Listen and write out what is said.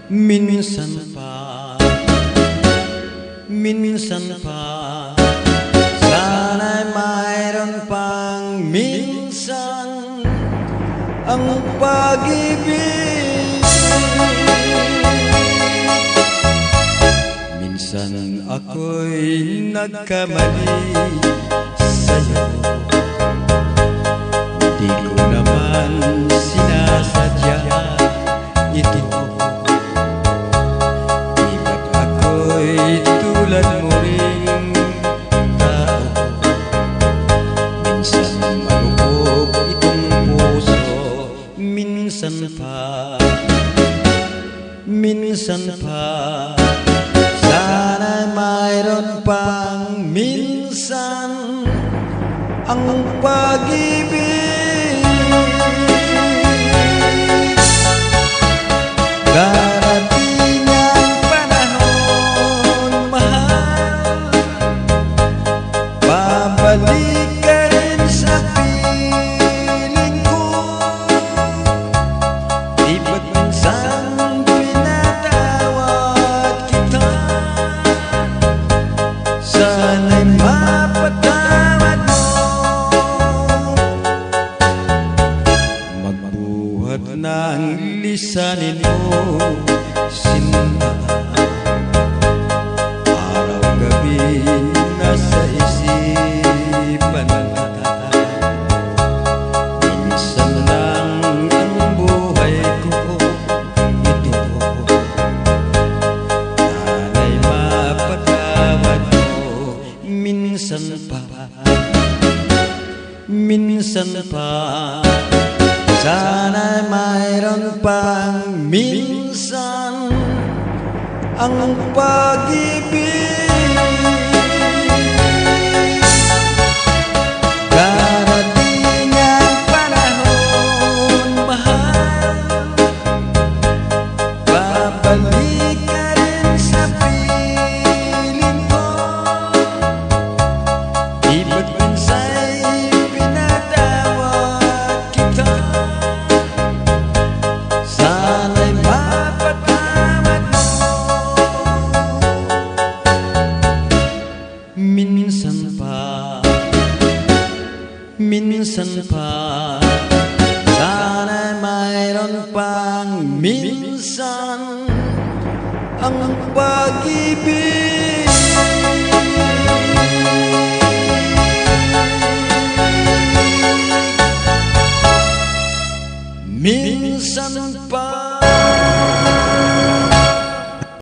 Minsan pa sana'y mayroon pang minsan ang pag-ibig. Minsan ako'y nagkamali sa'yo, di ko naman sinasadya ito. Tulad mo ring tao, minsan malubog itong puso. Minsan pa sana'y mayroon pang minsan ang pag-ibig. Darating ang panahon, mahal, babalik ka rin sa piling ko. Di ba't minsan pinatawad kita, sana'y mapatawad mo. Magbuhat ng lisanin mo, sinta, araw-gabi nasa isipan kita. Minsan lang ang buhay ko ito, sana'y mapatawad mo. Minsan pa sana'y mayroon pang minsan ang pag-ibig. Darating ang panahon, mahal, babalik ka rin sa piling ko. Di ba't minsa'y pinatawad kita, sana'y mapatawad mo. Minsan pa sana'y mayroon pang minsan ang pag-ibig. Minsan pa